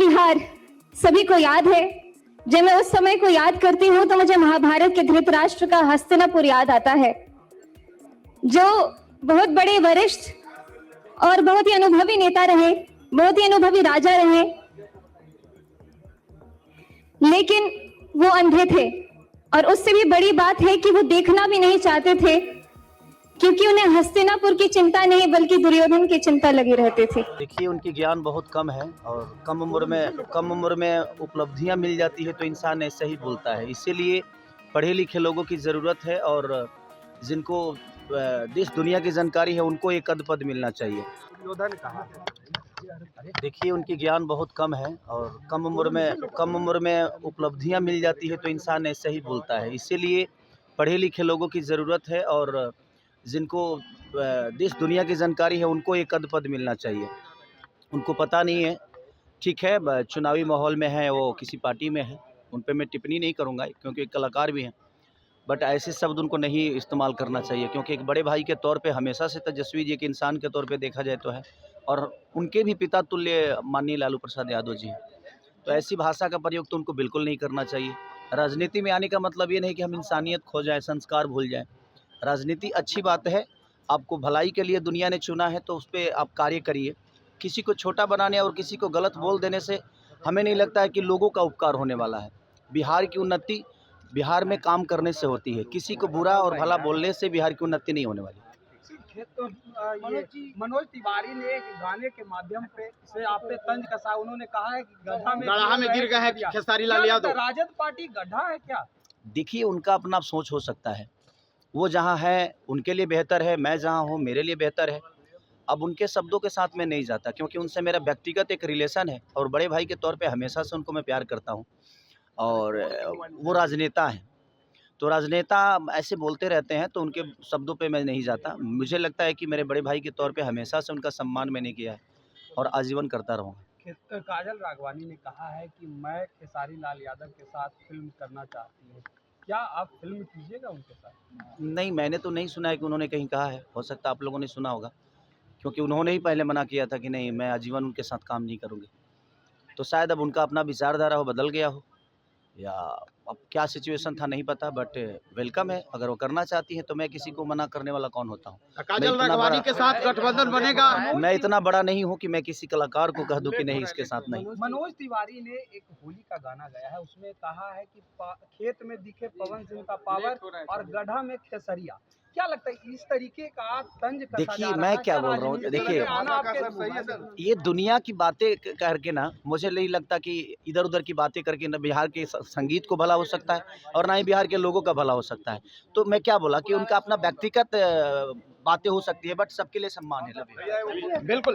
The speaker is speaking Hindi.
बिहार सभी को याद है। जब मैं उस समय को याद करती हूँ तो मुझे महाभारत के धृतराष्ट्र का हस्तिनापुर याद आता है, जो बहुत बड़े वरिष्ठ और बहुत ही अनुभवी नेता रहे, बहुत ही अनुभवी राजा रहे, लेकिन वो अंधे थे। और उससे भी बड़ी बात है कि वो देखना भी नहीं चाहते थे, क्योंकि उन्हें हस्तिनापुर की चिंता नहीं बल्कि दुर्योधन की चिंता लगी रहती थी। देखिए, उनकी ज्ञान बहुत कम है और कम उम्र में उपलब्धियां मिल जाती है तो इंसान ऐसे ही बोलता है। इसीलिए पढ़े लिखे लोगों की ज़रूरत है और जिनको देश दुनिया की जानकारी है उनको एक पद मिलना चाहिए। देखिए, उनकी ज्ञान बहुत कम है और कम उम्र में उपलब्धियां मिल जाती है तो इंसान ऐसे ही बोलता है। इसीलिए पढ़े लिखे लोगों की ज़रूरत है और जिनको देश दुनिया की जानकारी है उनको एक पद मिलना चाहिए। उनको पता नहीं है, ठीक है, चुनावी माहौल में है, वो किसी पार्टी में है, उन पे मैं टिप्पणी नहीं करूँगा क्योंकि एक कलाकार भी हैं। बट ऐसे शब्द उनको नहीं इस्तेमाल करना चाहिए क्योंकि एक बड़े भाई के तौर पे हमेशा से तेजस्वी जी एक इंसान के तौर पे देखा जाए तो है और उनके भी पिता तुल्य माननीय लालू प्रसाद यादव जी हैं। तो ऐसी भाषा का प्रयोग तो उनको बिल्कुल नहीं करना चाहिए। राजनीति में आने का मतलब ये नहीं कि हम इंसानियत खो जाएँ, संस्कार भूल जाएँ। राजनीति अच्छी बात है, आपको भलाई के लिए दुनिया ने चुना है तो उस पे आप कार्य करिए। किसी को छोटा बनाने और किसी को गलत बोल देने से हमें नहीं लगता है कि लोगों का उपकार होने वाला है। बिहार की उन्नति बिहार में काम करने से होती है, किसी को बुरा और भला बोलने से बिहार की उन्नति नहीं होने वाली। तो ये मनोज तिवारी ने एक गाने के माध्यम से आप पे तंज कसा। उन्होंने कहा है कि गड्ढा में गिर गए हैं खेसारी लाल यादव। राजद पार्टी गड्ढा है क्या? देखिए, उनका अपना सोच हो सकता है, वो जहाँ है उनके लिए बेहतर है, मैं जहाँ हूँ मेरे लिए बेहतर है। अब उनके शब्दों के साथ मैं नहीं जाता क्योंकि उनसे मेरा व्यक्तिगत एक रिलेशन है और बड़े भाई के तौर पे हमेशा से उनको मैं प्यार करता हूँ और वो राजनेता हैं। तो राजनेता ऐसे बोलते रहते हैं तो उनके शब्दों पे मैं नहीं जाता। मुझे लगता है कि मेरे बड़े भाई के तौर पे हमेशा से उनका सम्मान मैंने किया है और आजीवन करता रहूँगा। काजल राघवानी ने कहा है कि मैं खेसारी लाल यादव के साथ फिल्म करना चाहती हूँ, क्या आप फिल्म कीजिएगा उनके साथ? नहीं, मैंने तो नहीं सुना है कि उन्होंने कहीं कहा है, हो सकता है आप लोगों ने सुना होगा क्योंकि उन्होंने ही पहले मना किया था कि नहीं, मैं आजीवन उनके साथ काम नहीं करूँगी। तो शायद अब उनका अपना विचारधारा हो बदल गया हो या अब क्या सिचुएशन था नहीं पता, बट वेलकम है। अगर वो करना चाहती हैं तो मैं किसी को मना करने वाला कौन होता हूँ। काजल राघवानी के साथ गठबंधन बनेगा? मैं इतना बड़ा नहीं हूँ कि मैं किसी कलाकार को कह दूं कि नहीं, इसके साथ नहीं। मनोज तिवारी ने एक होली का गाना गाया है, उसमें कहा है कि खेत में दिखे पवन सिंह का पावर और गड्ढा में खेसरिया। क्या लगता है इस तरीके का तंज कसा जा देखिए, रहा मैं है? क्या बोल रहा हूँ, देखिए ये दुनिया की बातें करके ना मुझे नहीं लगता कि इधर उधर की बातें करके ना बिहार के संगीत को भला हो सकता है और ना ही बिहार के लोगों का भला हो सकता है। तो मैं क्या बोला कि उनका अपना व्यक्तिगत बातें हो सकती है बट सबके लिए सम्मान है। बिल्कुल।